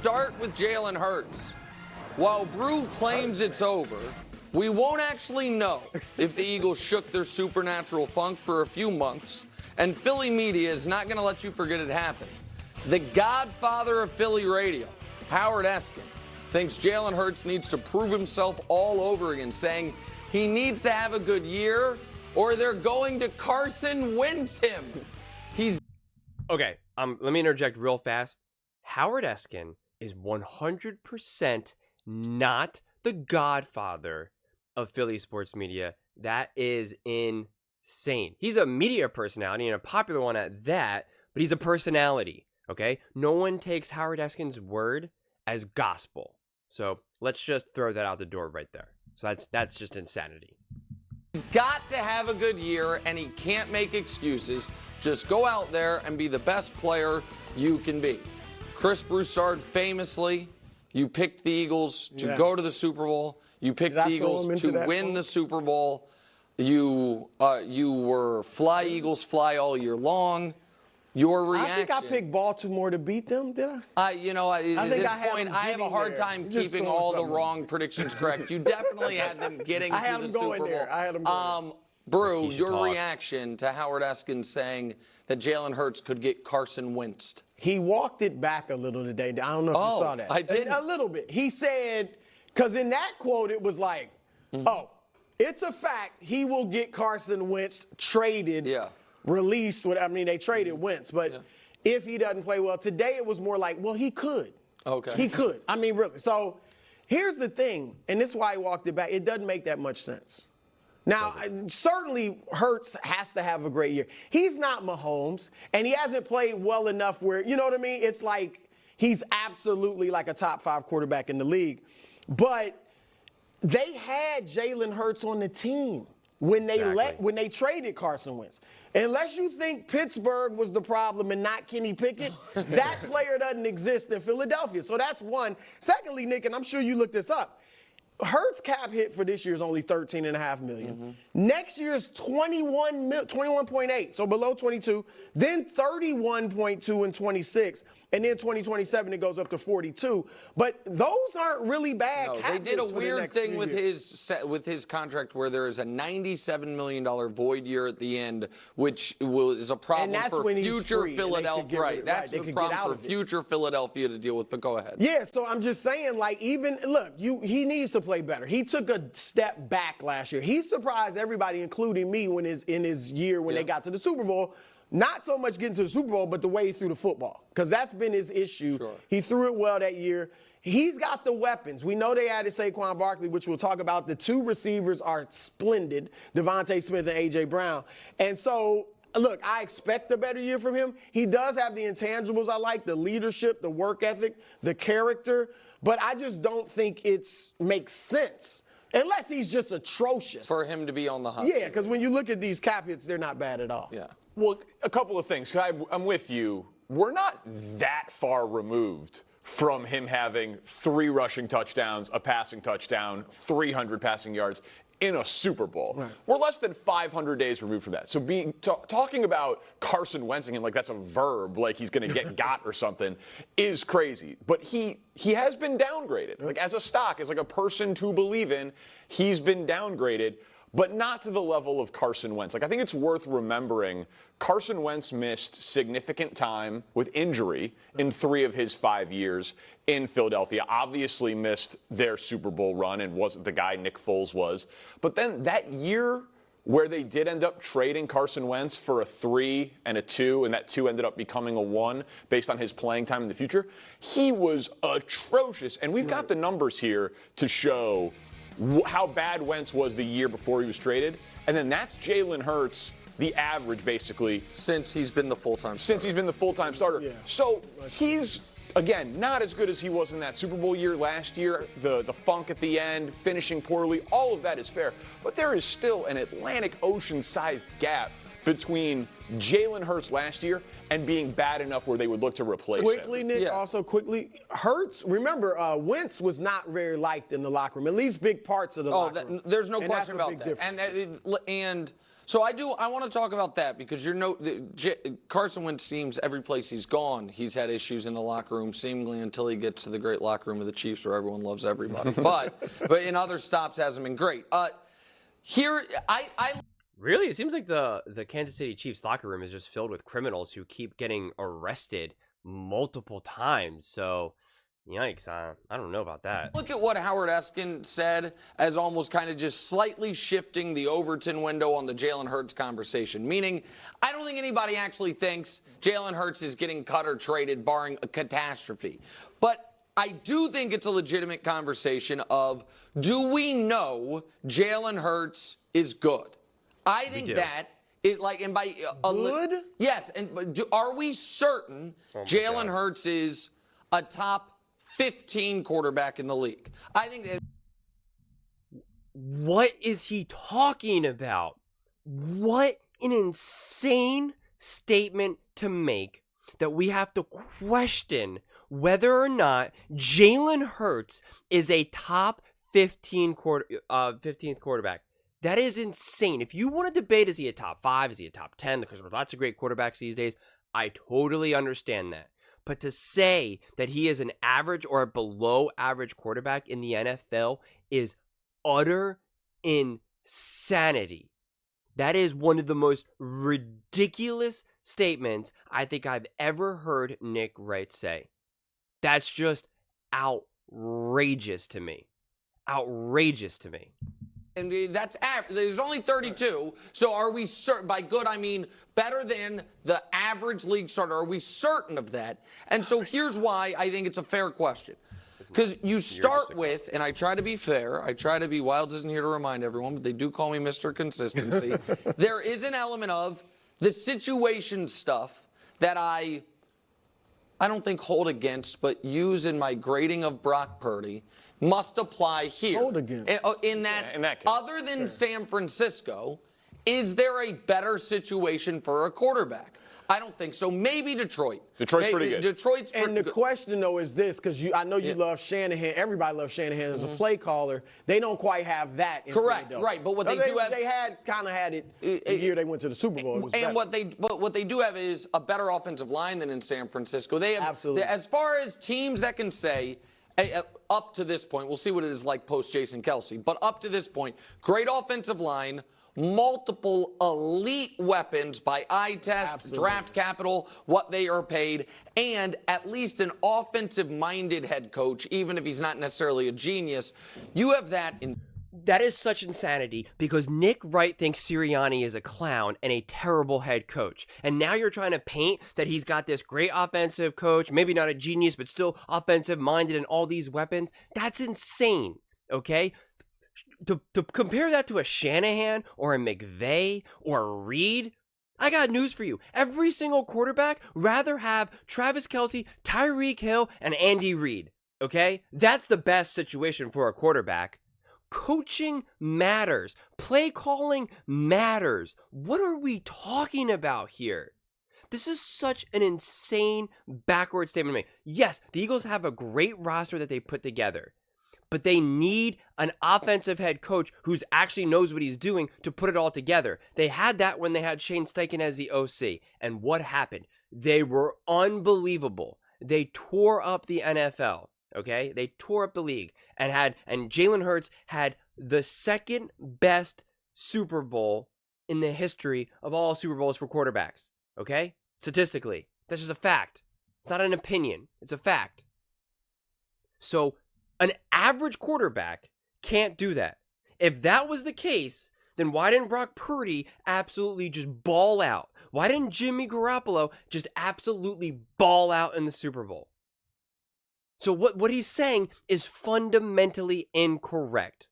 start with Jalen Hurts. While Brew claims it's over, we won't actually know if the Eagles shook their supernatural funk for a few months, and Philly media is not going to let you forget it happened. The godfather of Philly radio, Howard Eskin, thinks Jalen Hurts needs to prove himself all over again, saying he needs to have a good year or they're going to Carson Wentz him. Okay, let me interject real fast. Howard Eskin is 100% not the godfather of Philly sports media. That is insane. He's a media personality and a popular one at that, but he's a personality, okay? No one takes Howard Eskin's word as gospel. So let's just throw that out the door right there. So that's just insanity. He's got to have a good year, and he can't make excuses. Just go out there and be the best player you can be. Chris Broussard famously, you picked the Eagles to go to the Super Bowl. You picked the Eagles to win the Super Bowl. You were fly Eagles fly all year long. Your reaction. I think I picked Baltimore to beat them, did I? At this point, I have a hard time keeping all the wrong predictions correct. You definitely had them getting to the Super Bowl. I had them going there. Brew, your reaction to Howard Eskin saying that Jalen Hurts could get Carson Wentz. He walked it back a little today. I don't know if you saw that. I did. A little bit. He said, because in that quote it was like, it's a fact he will get Carson Wentz traded. Yeah. Released. They traded Wentz, but if he doesn't play well today, it was more like, well, he could. Okay. He could. Really. So here's the thing, and this is why he walked it back. It doesn't make that much sense. Now, certainly Hurts has to have a great year. He's not Mahomes, and he hasn't played well enough where, you know what I mean? It's like he's absolutely like a top 5 quarterback in the league. But they had Jalen Hurts on the team when they traded Carson Wentz. Unless you think Pittsburgh was the problem and not Kenny Pickett, that player doesn't exist in Philadelphia. So that's one. Secondly, Nick, and I'm sure you looked this up, Hurts cap hit for this year is only $13.5 million. Next year is 21.8, so below 22. Then 31.2 in 26, and then 2027 it goes up to 42. But those aren't really bad. No, cap they did a hits for the weird next thing few with years. his contract where there is a $97 million void year at the end, which is a problem for future Philadelphia. Right, that's the problem for future Philadelphia to deal with. But go ahead. Yeah, so I'm just saying, he needs to play better. He took a step back last year. He surprised everybody, including me, in his year when they got to the Super Bowl. Not so much getting to the Super Bowl, but the way he threw the football, because that's been his issue. Sure. He threw it well that year. He's got the weapons. We know they added Saquon Barkley, which we'll talk about. The 2 receivers are splendid, Devontae Smith and A.J. Brown. And so, look, I expect a better year from him. He does have the intangibles I like, the leadership, the work ethic, the character, but I just don't think it makes sense. Unless he's just atrocious. For him to be on the hot seat. Yeah, because when you look at these cap hits, they're not bad at all. Yeah. Well, a couple of things. I'm with you. We're not that far removed from him having 3 rushing touchdowns, a passing touchdown, 300 passing yards in a Super Bowl. Right. We're less than 500 days removed from that. So talking about Carson Wentzing him like that's a verb, like he's going to get got or something, is crazy. But he has been downgraded. Like as a stock, as like a person to believe in, he's been downgraded, but not to the level of Carson Wentz. Like I think it's worth remembering Carson Wentz missed significant time with injury in 3 of his 5 years in Philadelphia. Obviously missed their Super Bowl run and wasn't the guy Nick Foles was. But then that year where they did end up trading Carson Wentz for a 3 and a 2, and that 2 ended up becoming a 1 based on his playing time in the future, he was atrocious. And we've got the numbers here to show how bad Wentz was the year before he was traded. And then that's Jalen Hurts, the average basically. Since he's been the full-time starter. Since he's been the full-time starter. Yeah. So he's, again, not as good as he was in that Super Bowl year last year. The funk at the end, finishing poorly, all of that is fair. But there is still an Atlantic Ocean-sized gap between Jalen Hurts last year and being bad enough where they would look to replace him. Nick, also quickly, Hurts, remember, Wentz was not very liked in the locker room, at least big parts of the locker room. There's no question about that. And So I want to talk about that because Carson Wentz seems every place he's gone, he's had issues in the locker room, seemingly until he gets to the great locker room of the Chiefs where everyone loves everybody. but in other stops hasn't been great. Here, I Really? It seems like the Kansas City Chiefs locker room is just filled with criminals who keep getting arrested multiple times. So, yikes, I don't know about that. look at what Howard Eskin said as almost kind of just slightly shifting the Overton window on the Jalen Hurts conversation, meaning I don't think anybody actually thinks Jalen Hurts is getting cut or traded barring a catastrophe. But I do think it's a legitimate conversation of, do we know Jalen Hurts is good? I think that it and by Good? Yes, but are we certain Jalen Hurts is a top 15 quarterback in the league? I think that. What is he talking about? What an insane statement to make that we have to question whether or not Jalen Hurts is a top 15 15th quarterback. That is insane. If you want to debate, is he a top 5? Is he a top 10? Because there's lots of great quarterbacks these days. I totally understand that. But to say that he is an average or a below average quarterback in the NFL is utter insanity. That is one of the most ridiculous statements I think I've ever heard Nick Wright say. That's just outrageous to me. Outrageous to me. And that's average. There's only 32. So are we certain? By good, I mean better than the average league starter. Are we certain of that? And so here's why I think it's a fair question. Because you start with, and I try to be fair, I try to be, Wilds isn't here to remind everyone, but they do call me Mr. Consistency. There is an element of the situation stuff that I don't think hold against, but use in my grading of Brock Purdy must apply here. Hold against. In that case, other than San Francisco, is there a better situation for a quarterback? I don't think so. Maybe Detroit. Detroit's pretty good. Detroit's pretty And the good. question, though, is this, because I know you love Shanahan. Everybody loves Shanahan as a play caller. They don't quite have that in Correct, Philadelphia. right, but what they do have- They kind of had it the year they went to the Super Bowl. It was better. what they do have is a better offensive line than in San Francisco. They have, Absolutely. as far as teams that can say, up to this point, we'll see what it is like post Jason Kelsey, but up to this point, great offensive line, multiple elite weapons by eye test, Absolutely. draft capital, what they are paid, and at least an offensive-minded head coach, even if he's not necessarily a genius. You have that in. That is such insanity because Nick Wright thinks Sirianni is a clown and a terrible head coach. And now you're trying to paint that he's got this great offensive coach, maybe not a genius, but still offensive minded and all these weapons. That's insane, okay? To compare that to a Shanahan or a McVay or a Reed, I got news for you. Every single quarterback rather have Travis Kelce, Tyreek Hill, and Andy Reid, okay? That's the best situation for a quarterback. Coaching matters. Play calling matters. What are we talking about here? This is such an insane backward statement to make. Yes, the Eagles have a great roster that they put together, but they need an offensive head coach who actually knows what he's doing to put it all together. They had that when they had Shane Steichen as the OC. And what happened? They were unbelievable. They tore up the NFL. Okay, they tore up the league and Jalen Hurts had the second best Super Bowl in the history of all Super Bowls for quarterbacks. Okay, statistically, that's just a fact. It's not an opinion. It's a fact. So an average quarterback can't do that. If that was the case, then why didn't Brock Purdy absolutely just ball out? Why didn't Jimmy Garoppolo just absolutely ball out in the Super Bowl? So what he's saying is fundamentally incorrect.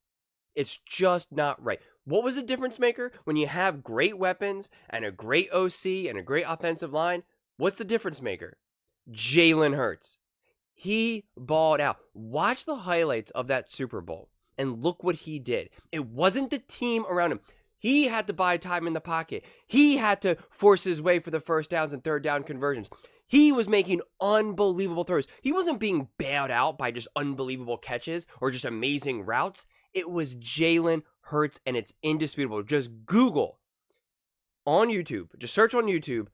It's just not right. What was the difference maker when you have great weapons and a great OC and a great offensive line? What's the difference maker? Jalen Hurts. He balled out. Watch the highlights of that Super Bowl and look what he did. It wasn't the team around him. He had to buy time in the pocket. He had to force his way for the first downs and third down conversions. He was making unbelievable throws. He wasn't being bailed out by just unbelievable catches or just amazing routes. It was Jalen Hurts, and it's indisputable. Just Google on YouTube, just search on YouTube,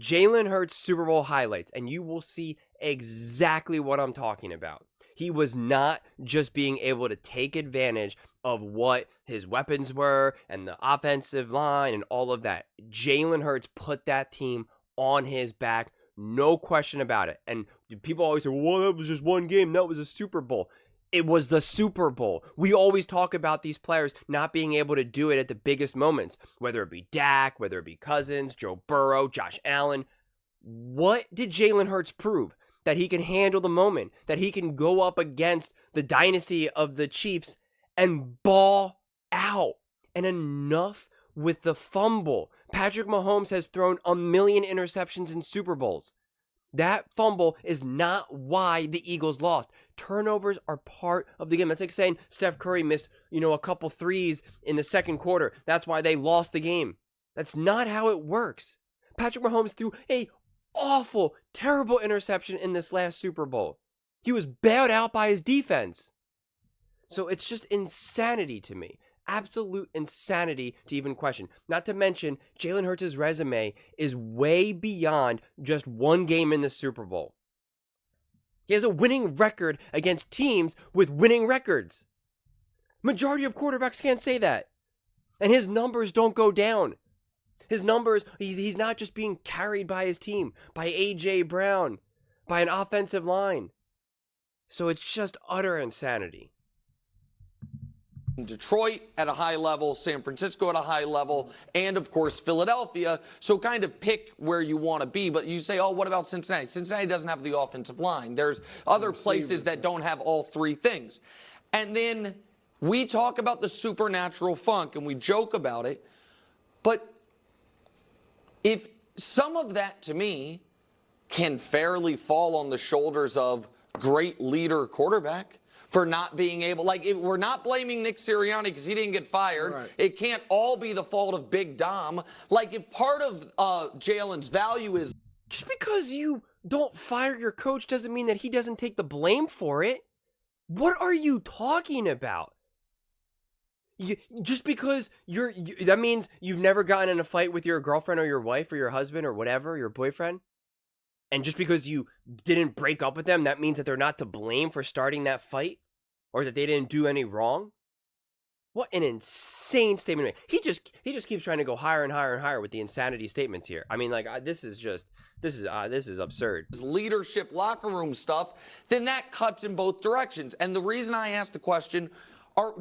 Jalen Hurts Super Bowl highlights, and you will see exactly what I'm talking about. He was not just being able to take advantage of what his weapons were and the offensive line and all of that. Jalen Hurts put that team on his back, no question about it. And people always say, well, that was just one game. That was a Super Bowl. It was the Super Bowl. We always talk about these players not being able to do it at the biggest moments, whether it be Dak, whether it be Cousins, Joe Burrow, Josh Allen. What did Jalen Hurts prove? That he can handle the moment, that he can go up against the dynasty of the Chiefs and ball out. And enough with the fumble. Patrick Mahomes has thrown 1 million interceptions in Super Bowls. That fumble is not why the Eagles lost. Turnovers are part of the game. That's like saying Steph Curry missed, a couple threes in the second quarter. That's why they lost the game. That's not how it works. Patrick Mahomes threw a awful, terrible interception in this last Super Bowl. He was bailed out by his defense. So it's just insanity to me. Absolute insanity to even question. Not to mention, Jalen Hurts' resume is way beyond just one game in the Super Bowl. He has a winning record against teams with winning records. Majority of quarterbacks can't say that. And his numbers don't go down. His numbers, he's not just being carried by his team, by A.J. Brown, by an offensive line. So it's just utter insanity. Detroit at a high level, San Francisco at a high level, and of course Philadelphia. So kind of pick where you want to be. But you say, oh, what about Cincinnati? Cincinnati doesn't have the offensive line. There's other places that don't have all three things. And then we talk about the supernatural funk and we joke about it. But if some of that, to me, can fairly fall on the shoulders of great leader quarterback for not being able, we're not blaming Nick Sirianni because he didn't get fired. Right. It can't all be the fault of Big Dom. If part of Jalen's value is... Just because you don't fire your coach doesn't mean that he doesn't take the blame for it. What are you talking about? Just because that means you've never gotten in a fight with your girlfriend or your wife or your husband or whatever, your boyfriend? And just because you didn't break up with them, that means that they're not to blame for starting that fight? Or that they didn't do any wrong? What an insane statement. He just keeps trying to go higher and higher and higher with the insanity statements here. I mean, this is absurd. Leadership, locker room stuff, then that cuts in both directions. And the reason I asked the question,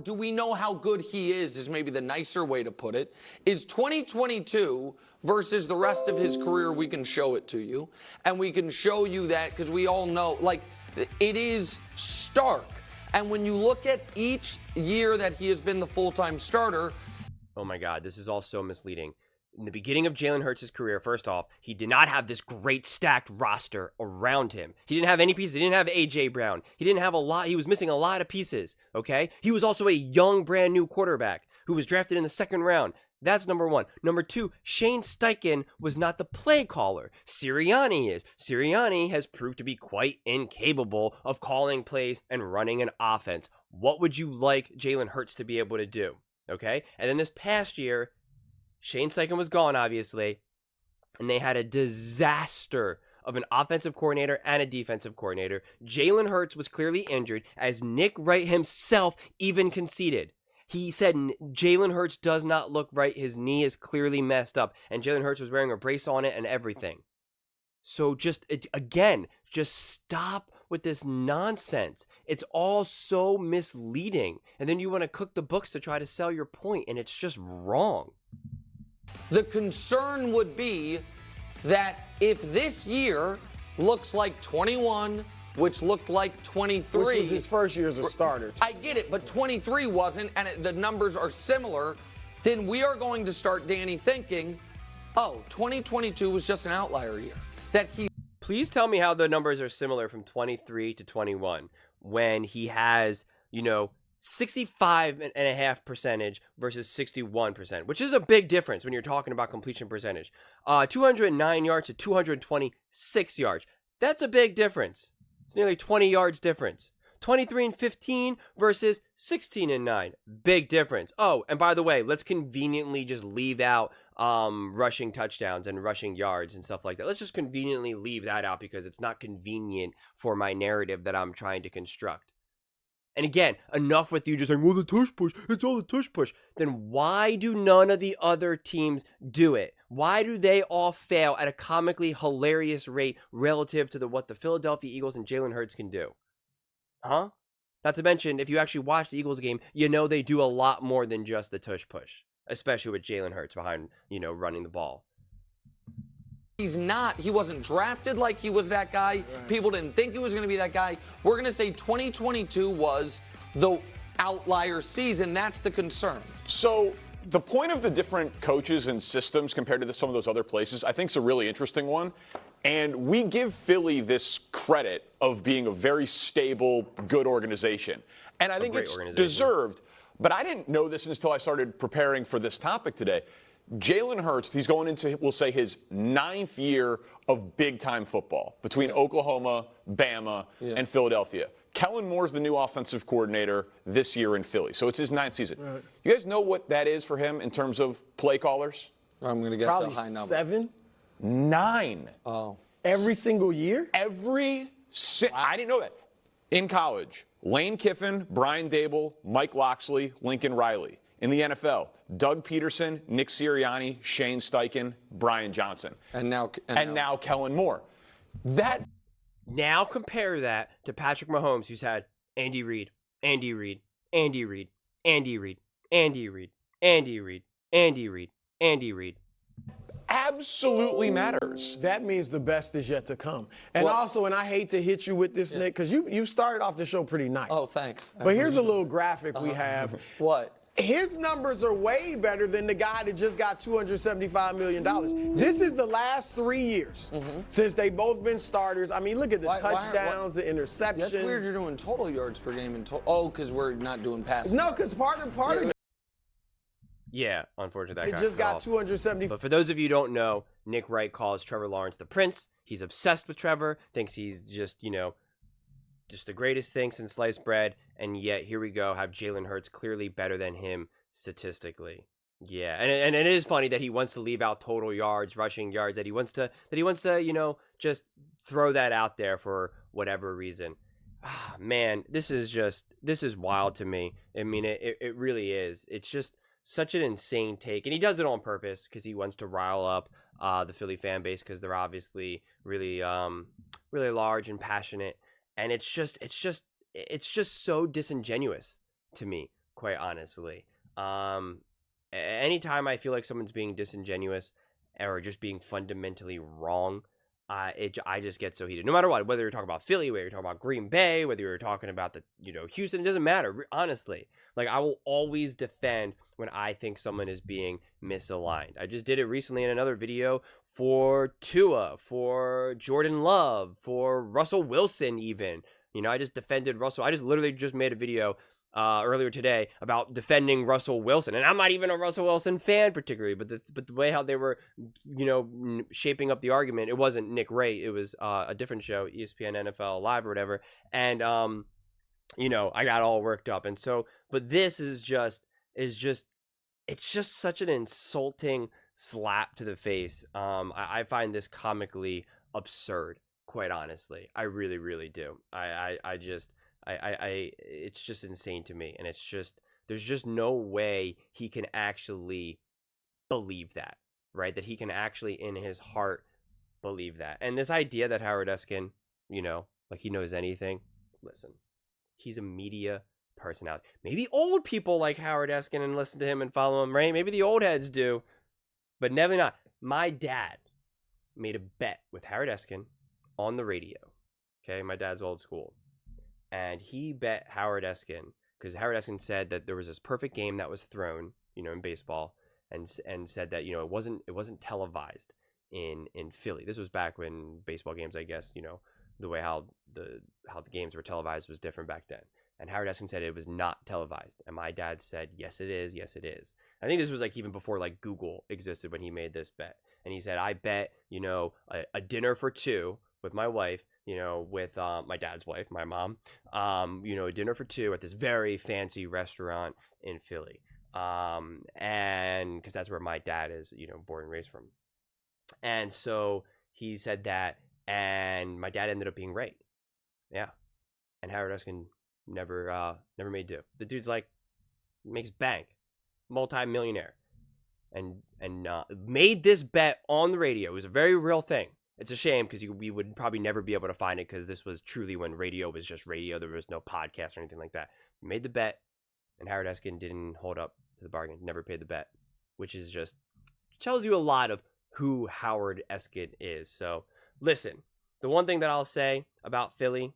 do we know how good he is maybe the nicer way to put it, is 2022 versus the rest of his career. We can show it to you. And we can show you that because we all know, it is stark. And when you look at each year that he has been the full-time starter. Oh my God, this is all so misleading. In the beginning of Jalen Hurts' career, first off, he did not have this great stacked roster around him. He didn't have any pieces. He didn't have A.J. Brown. He didn't have a lot. He was missing a lot of pieces, okay? He was also a young, brand new quarterback who was drafted in the second round. That's number one. Number two, Shane Steichen was not the play caller. Sirianni is. Sirianni has proved to be quite incapable of calling plays and running an offense. What would you like Jalen Hurts to be able to do, okay? And then this past year, Shane Steichen was gone, obviously, and they had a disaster of an offensive coordinator and a defensive coordinator. Jalen Hurts was clearly injured, as Nick Wright himself even conceded. He said Jalen Hurts does not look right. His knee is clearly messed up, and Jalen Hurts was wearing a brace on it and everything. So just stop with this nonsense. It's all so misleading, and then you want to cook the books to try to sell your point, and it's just wrong. The concern would be that if this year looks like 21, which looked like 23. Which was his first year as a starter. I get it, but 23 wasn't, and the numbers are similar, then we are going to start, Danny, thinking, 2022 was just an outlier year. Please tell me how the numbers are similar from 23 to 21 when he has, 65.5% versus 61%, which is a big difference when you're talking about completion percentage. 209 yards to 226 yards. That's a big difference. It's nearly 20 yards difference. 23-15 versus 16-9. Big difference. Oh, and by the way, let's conveniently just leave out rushing touchdowns and rushing yards and stuff like that. Let's just conveniently leave that out because it's not convenient for my narrative that I'm trying to construct. And again, enough with you just saying, well, the tush push, it's all the tush push. Then why do none of the other teams do it? Why do they all fail at a comically hilarious rate relative to what the Philadelphia Eagles and Jalen Hurts can do? Huh? Not to mention, if you actually watch the Eagles game, you know they do a lot more than just the tush push, especially with Jalen Hurts behind, running the ball. He's not. He wasn't drafted like he was that guy. Right. People didn't think he was going to be that guy. We're going to say 2022 was the outlier season. That's the concern. So the point of the different coaches and systems compared to some of those other places, I think is a really interesting one. And we give Philly this credit of being a very stable, good organization. And I think it's deserved. But I didn't know this until I started preparing for this topic today. Jalen Hurts, he's going into, we'll say, his 9th year of big-time football between Oklahoma, Bama, and Philadelphia. Kellen Moore's the new offensive coordinator this year in Philly, so it's his 9th season. Right. You guys know what that is for him in terms of play callers? I'm going to guess probably a high number. 7? 9. Oh. Every single year? I didn't know that. In college, Lane Kiffin, Brian Dable, Mike Loxley, Lincoln Riley. In the NFL, Doug Peterson, Nick Sirianni, Shane Steichen, Brian Johnson. And now Kellen Moore. Now compare that to Patrick Mahomes, who's had Andy Reid, Andy Reid, Andy Reid, Andy Reid, Andy Reid, Andy Reid, Andy Reid, Andy Reid. Absolutely matters. That means the best is yet to come. And also, and I hate to hit you with this, Nick, because you started off the show pretty nice. Oh, thanks. But here's a little graphic we have. What? His numbers are way better than the guy that just got $275 million. This is the last 3 years since they've both been starters. I mean, look at the touchdowns, the interceptions. That's weird you're doing total yards per game. Because we're not doing passing. No, because part of it. Yeah, unfortunately, that guy just got 270. But for those of you who don't know, Nick Wright calls Trevor Lawrence the Prince. He's obsessed with Trevor, thinks he's just, just the greatest thing since sliced bread, and yet here we go, have Jalen Hurts clearly better than him statistically. Yeah, and it is funny that he wants to leave out total yards, rushing yards, that he wants to just throw that out there for whatever reason. Ah, man, this is wild to me. I mean, it really is. It's just such an insane take, and he does it on purpose because he wants to rile up the Philly fan base because they're obviously really large and passionate. And it's just so disingenuous to me, quite honestly. Anytime I feel like someone's being disingenuous or just being fundamentally wrong, I just get so heated. No matter what, whether you're talking about Philly, whether you're talking about Green Bay, whether you're talking about Houston, it doesn't matter. Honestly, like I will always defend when I think someone is being misaligned. I just did it recently in another video for Tua, for Jordan Love, for Russell Wilson even. I just defended Russell. I just literally just made a video earlier today about defending Russell Wilson. And I'm not even a Russell Wilson fan particularly, but the way how they were, shaping up the argument, it wasn't Nick Wright. It was a different show, ESPN NFL Live or whatever. And, I got all worked up. And so, but this is just, it's just such an insulting slap to the face. I find this comically absurd, quite honestly. I really, really do. It's just insane to me. And it's just, there's just no way he can actually believe that, right? That he can actually in his heart believe that. And this idea that Howard Eskin, like he knows anything. Listen, he's a media personality. Maybe old people like Howard Eskin and listen to him and follow him, right? Maybe the old heads do, but never not. My dad made a bet with Howard Eskin on the radio. Okay, my dad's old school. And he bet Howard Eskin, because Howard Eskin said that there was this perfect game that was thrown, in baseball, and said that, it wasn't televised in Philly. This was back when baseball games, I guess, the way how the games were televised was different back then. And Howard Eskin said it was not televised. And my dad said, yes, it is. Yes, it is. I think this was like even before like Google existed when he made this bet. And he said, I bet, a dinner for two with my wife, with my dad's wife, my mom, a dinner for two at this very fancy restaurant in Philly. And because that's where my dad is, born and raised from. And so he said that, and my dad ended up being Wright. Yeah. And Howard Eskin never made do. The dude's like, makes bank, multi-millionaire, and made this bet on the radio. It was a very real thing. It's a shame because we would probably never be able to find it, because this was truly when radio was just radio. There was no podcast or anything like that. We made the bet, and Howard Eskin didn't hold up to the bargain, never paid the bet, which is just tells you a lot of who Howard Eskin is. So listen, the one thing that I'll say about Philly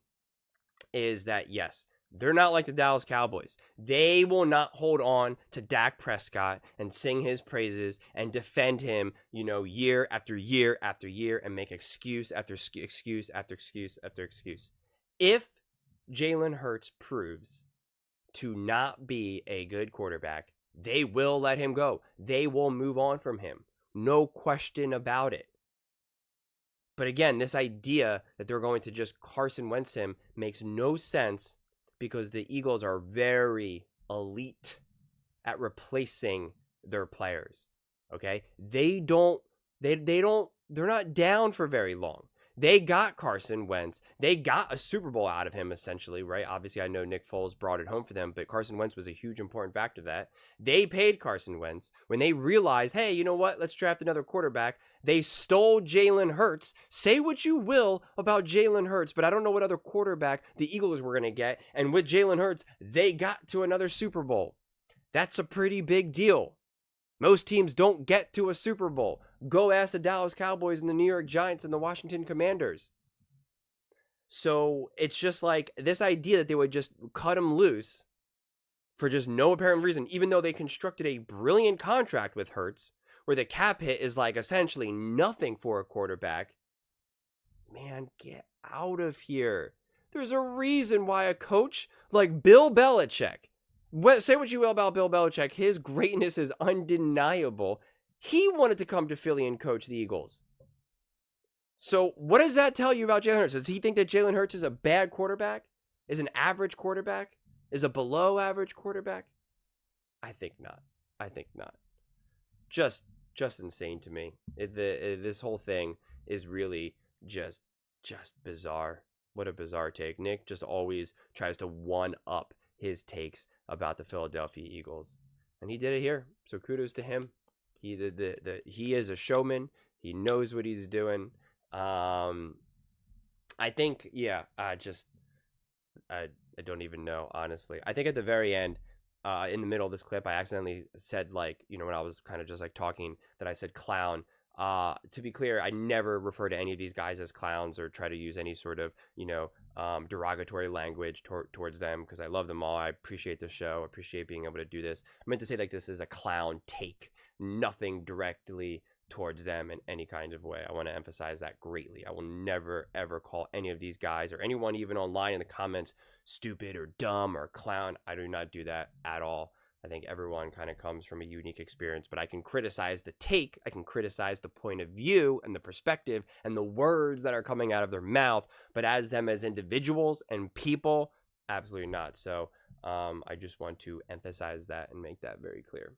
is that, yes, they're not like the Dallas Cowboys. They will not hold on to Dak Prescott and sing his praises and defend him, year after year after year, and make excuse after excuse after excuse after excuse. If Jalen Hurts proves to not be a good quarterback, they will let him go. They will move on from him. No question about it. But again, this idea that they're going to just Carson Wentz him makes no sense, because the Eagles are very elite at replacing their players. Okay? They're not down for very long. They got Carson Wentz. They got a Super Bowl out of him, essentially, right? Obviously, I know Nick Foles brought it home for them, but Carson Wentz was a huge important factor to that. They paid Carson Wentz. When they realized, hey, you know what? Let's draft another quarterback. They stole Jalen Hurts. Say what you will about Jalen Hurts, but I don't know what other quarterback the Eagles were going to get. And with Jalen Hurts, they got to another Super Bowl. That's a pretty big deal. Most teams don't get to a Super Bowl. Go ask the Dallas Cowboys and the New York Giants and the Washington Commanders. So it's just like this idea that they would just cut him loose for just no apparent reason, even though they constructed a brilliant contract with Hurts, where the cap hit is like essentially nothing for a quarterback. Man, get out of here. There's a reason why a coach like Bill Belichick, say what you will about Bill Belichick, his greatness is undeniable. He wanted to come to Philly and coach the Eagles. So what does that tell you about Jalen Hurts? Does he think that Jalen Hurts is a bad quarterback? Is an average quarterback? Is a below average quarterback? I think not. Just insane to me. This whole thing is really just bizarre. What a bizarre take. Nick just always tries to one up his takes about the Philadelphia Eagles, and he did it here. So kudos to him. He is a showman. He knows what he's doing. I think, yeah. I don't even know, honestly. I think at the very end, in the middle of this clip, I accidentally said, when I was kind of just talking, that I said clown. To be clear, I never refer to any of these guys as clowns or try to use any sort of, derogatory language towards them, because I love them all. I appreciate the show. I appreciate being able to do this. I meant to say this is a clown take, nothing directly towards them in any kind of way. I want to emphasize that greatly. I will never, ever call any of these guys or anyone even online in the comments stupid or dumb or clown. I do not do that at all. I think everyone kind of comes from a unique experience, but I can criticize the take, I can criticize the point of view and the perspective and the words that are coming out of their mouth, but as them as individuals and people, absolutely not. So I just want to emphasize that and make that very clear.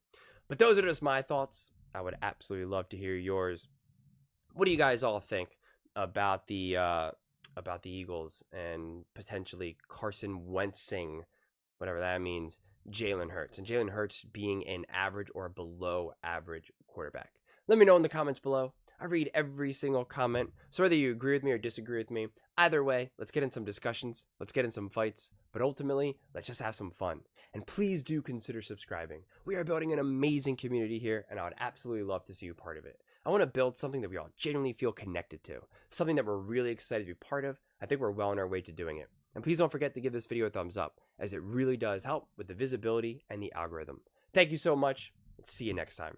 But those are just my thoughts. I would absolutely love to hear yours. What do you guys all think about the Eagles and potentially Carson Wentzing, whatever that means, Jalen Hurts, and Jalen Hurts being an average or below average quarterback? Let me know in the comments below. I read every single comment, so whether you agree with me or disagree with me, either way, let's get in some discussions, let's get in some fights, but ultimately, let's just have some fun. And please do consider subscribing. We are building an amazing community here, and I would absolutely love to see you part of it. I want to build something that we all genuinely feel connected to, something that we're really excited to be part of. I think we're well on our way to doing it. And please don't forget to give this video a thumbs up, as it really does help with the visibility and the algorithm. Thank you so much, and see you next time.